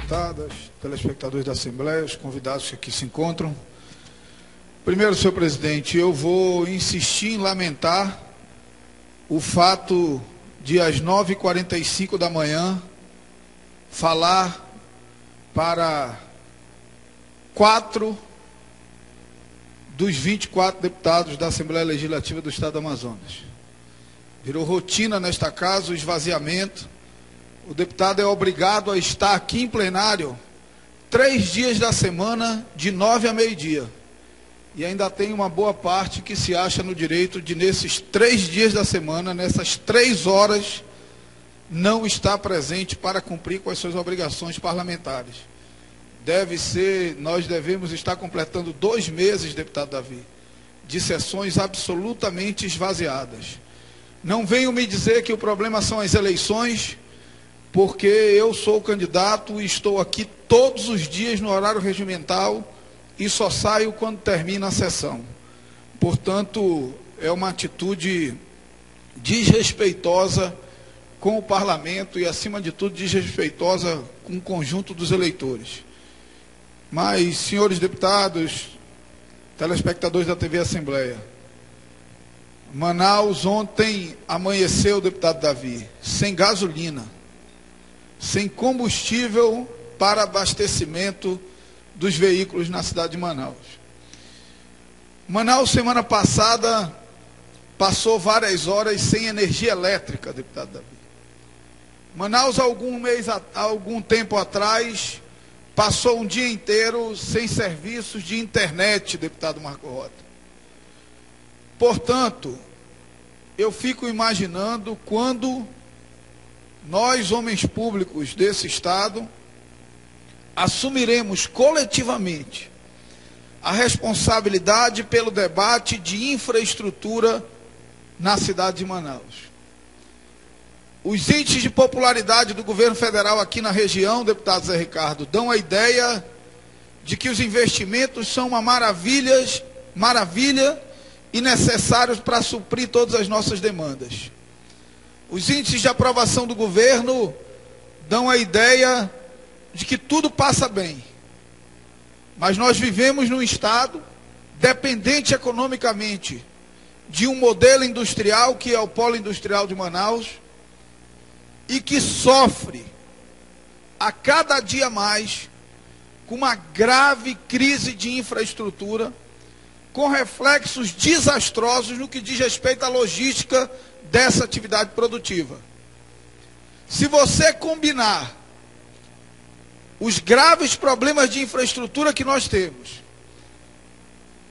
deputadas, telespectadores da Assembleia, os convidados que aqui se encontram. Primeiro, senhor presidente, eu vou insistir em lamentar o fato de, às 9h45 da manhã, falar para 4 dos 24 deputados da Assembleia Legislativa do Estado do Amazonas. Virou rotina nesta casa o esvaziamento. O deputado é obrigado a estar aqui em plenário 3 dias da semana, de 9 a meio-dia. E ainda tem uma boa parte que se acha no direito de, nesses 3 dias da semana, nessas 3 horas, não estar presente para cumprir com as suas obrigações parlamentares. Nós devemos estar completando 2 meses, deputado Davi, de sessões absolutamente esvaziadas. Não venham me dizer que o problema são as eleições, porque eu sou candidato e estou aqui todos os dias no horário regimental e só saio quando termina a sessão. Portanto, é uma atitude desrespeitosa com o parlamento e, acima de tudo, desrespeitosa com o conjunto dos eleitores. Mas, senhores deputados, telespectadores da TV Assembleia, Manaus ontem amanheceu, deputado Davi, sem gasolina, sem combustível para abastecimento dos veículos na cidade de Manaus. Manaus, semana passada, passou várias horas sem energia elétrica, deputado Davi. Manaus, algum tempo atrás, passou um dia inteiro sem serviços de internet, deputado Marco Rota. Portanto, eu fico imaginando quando nós, homens públicos desse Estado, assumiremos coletivamente a responsabilidade pelo debate de infraestrutura na cidade de Manaus. Os índices de popularidade do governo federal aqui na região, deputado Zé Ricardo, dão a ideia de que os investimentos são uma maravilha e necessários para suprir todas as nossas demandas. Os índices de aprovação do governo dão a ideia de que tudo passa bem. Mas nós vivemos num Estado dependente economicamente de um modelo industrial, que é o Polo Industrial de Manaus, e que sofre a cada dia mais com uma grave crise de infraestrutura, com reflexos desastrosos no que diz respeito à logística dessa atividade produtiva. Se você combinar os graves problemas de infraestrutura que nós temos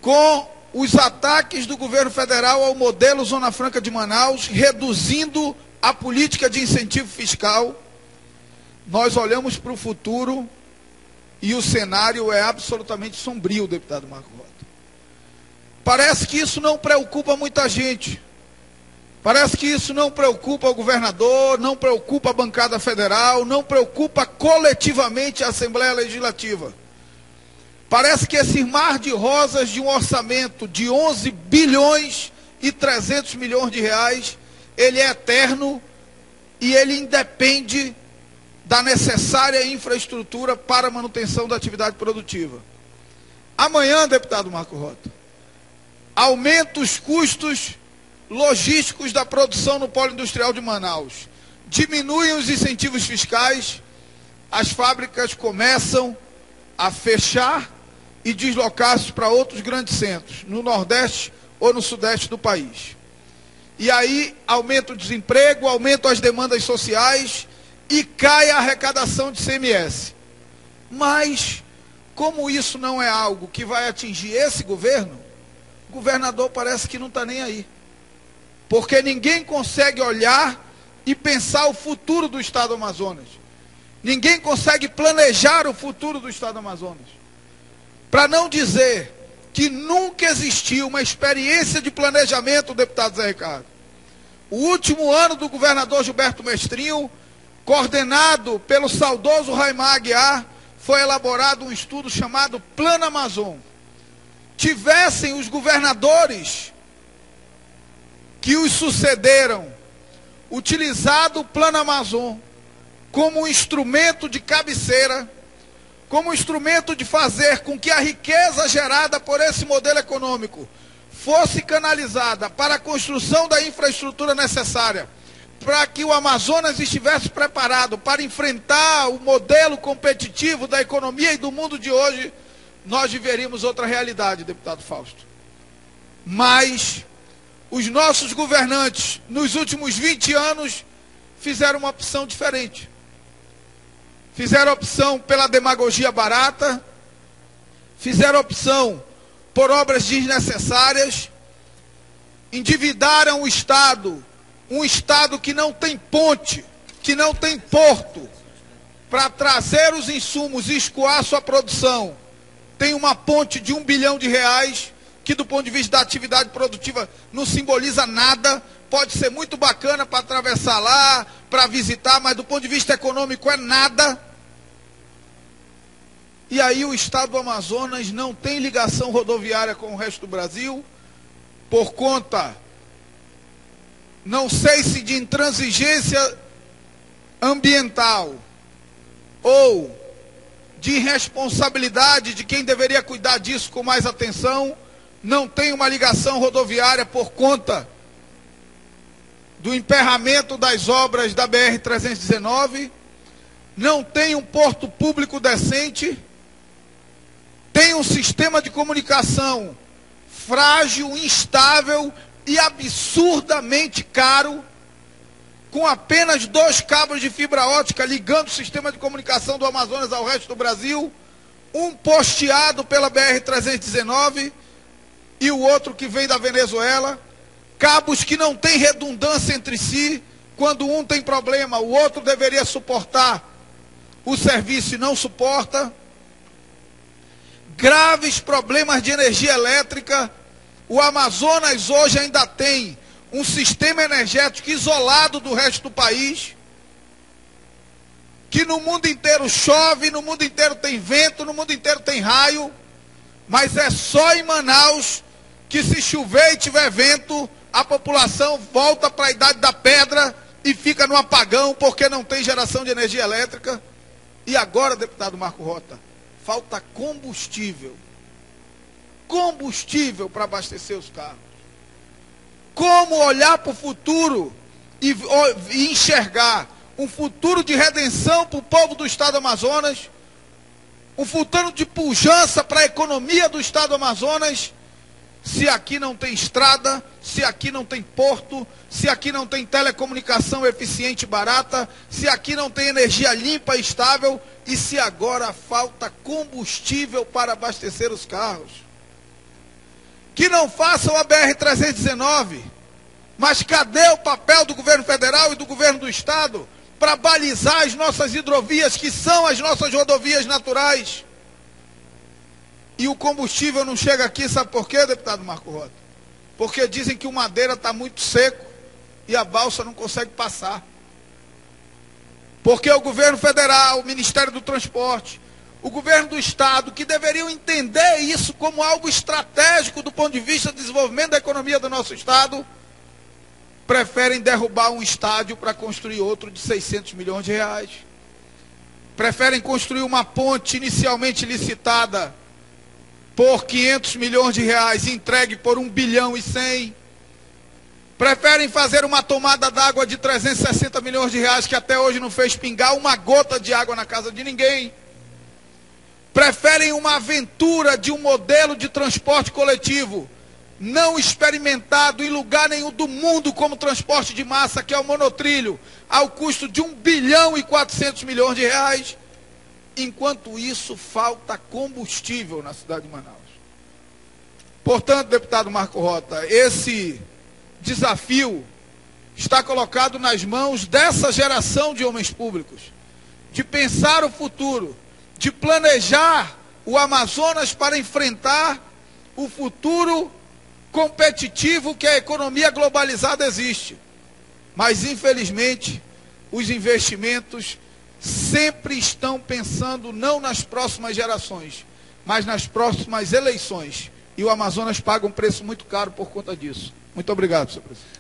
com os ataques do governo federal ao modelo Zona Franca de Manaus, reduzindo a política de incentivo fiscal, nós olhamos para o futuro e o cenário é absolutamente sombrio, deputado Marco Rota. Parece que isso não preocupa muita gente. Parece que isso não preocupa o governador, não preocupa a bancada federal, não preocupa coletivamente a Assembleia Legislativa. Parece que esse mar de rosas de um orçamento de 11 bilhões e 300 milhões de reais, ele é eterno e ele independe da necessária infraestrutura para a manutenção da atividade produtiva. Amanhã, deputado Marco Rota, aumenta os custos logísticos da produção no Polo Industrial de Manaus, diminuem os incentivos fiscais, as fábricas começam a fechar e deslocar-se para outros grandes centros, no Nordeste ou no Sudeste do país. E aí aumenta o desemprego, aumentam as demandas sociais e cai a arrecadação de CMS. Mas, como isso não é algo que vai atingir esse governo, o governador parece que não está nem aí. Porque ninguém consegue olhar e pensar o futuro do Estado do Amazonas. Ninguém consegue planejar o futuro do Estado do Amazonas. Para não dizer que nunca existiu uma experiência de planejamento, deputado Zé Ricardo. O último ano do governador Gilberto Mestrinho, coordenado pelo saudoso Raimar Aguiar, foi elaborado um estudo chamado Plano Amazon. Tivessem os governadores que os sucederam utilizado o Plano Amazon como um instrumento de cabeceira como instrumento de fazer com que a riqueza gerada por esse modelo econômico fosse canalizada para a construção da infraestrutura necessária, para que o Amazonas estivesse preparado para enfrentar o modelo competitivo da economia e do mundo de hoje, nós viveríamos outra realidade, deputado Fausto. Mas os nossos governantes, nos últimos 20 anos, fizeram uma opção diferente. Fizeram opção pela demagogia barata, fizeram opção por obras desnecessárias, endividaram o Estado, um Estado que não tem ponte, que não tem porto, para trazer os insumos e escoar sua produção. Tem uma ponte de R$1 bilhão, que do ponto de vista da atividade produtiva não simboliza nada, pode ser muito bacana para atravessar lá, para visitar, mas do ponto de vista econômico é nada. E aí o Estado do Amazonas não tem ligação rodoviária com o resto do Brasil, por conta, não sei se de intransigência ambiental, ou de irresponsabilidade de quem deveria cuidar disso com mais atenção, não tem uma ligação rodoviária por conta do emperramento das obras da BR-319, não tem um porto público decente, tem um sistema de comunicação frágil, instável e absurdamente caro, com apenas 2 cabos de fibra ótica ligando o sistema de comunicação do Amazonas ao resto do Brasil, um posteado pela BR-319 e o outro que vem da Venezuela, cabos que não têm redundância entre si, quando um tem problema, o outro deveria suportar o serviço e não suporta. Graves problemas de energia elétrica. O Amazonas hoje ainda tem um sistema energético isolado do resto do país, que no mundo inteiro chove, no mundo inteiro tem vento, no mundo inteiro tem raio, mas é só em Manaus que, se chover e tiver vento, a população volta para a idade da pedra e fica no apagão porque não tem geração de energia elétrica. E agora, deputado Marco Rota, falta combustível. Combustível para abastecer os carros. Como olhar para o futuro e enxergar um futuro de redenção para o povo do Estado do Amazonas, um futuro de pujança para a economia do Estado do Amazonas, se aqui não tem estrada, se aqui não tem porto, se aqui não tem telecomunicação eficiente e barata, se aqui não tem energia limpa e estável, e se agora falta combustível para abastecer os carros. Que não façam a BR-319, mas cadê o papel do governo federal e do governo do Estado para balizar as nossas hidrovias, que são as nossas rodovias naturais? E o combustível não chega aqui, sabe por quê, deputado Marco Rota? Porque dizem que o Madeira está muito seco e a balsa não consegue passar. Porque o governo federal, o Ministério do Transporte, o governo do Estado, que deveriam entender isso como algo estratégico do ponto de vista do desenvolvimento da economia do nosso Estado, preferem derrubar um estádio para construir outro de 600 milhões de reais. Preferem construir uma ponte inicialmente licitada por 500 milhões de reais, entregue por 1 bilhão e 100. Preferem fazer uma tomada d'água de 360 milhões de reais, que até hoje não fez pingar uma gota de água na casa de ninguém. Preferem uma aventura de um modelo de transporte coletivo não experimentado em lugar nenhum do mundo como transporte de massa, que é o monotrilho, ao custo de 1 bilhão e 400 milhões de reais. Enquanto isso, falta combustível na cidade de Manaus. Portanto, deputado Marco Rota, esse desafio está colocado nas mãos dessa geração de homens públicos, de pensar o futuro, de planejar o Amazonas para enfrentar o futuro competitivo que a economia globalizada existe. Mas, infelizmente, os investimentos sempre estão pensando não nas próximas gerações, mas nas próximas eleições. E o Amazonas paga um preço muito caro por conta disso. Muito obrigado, senhor presidente.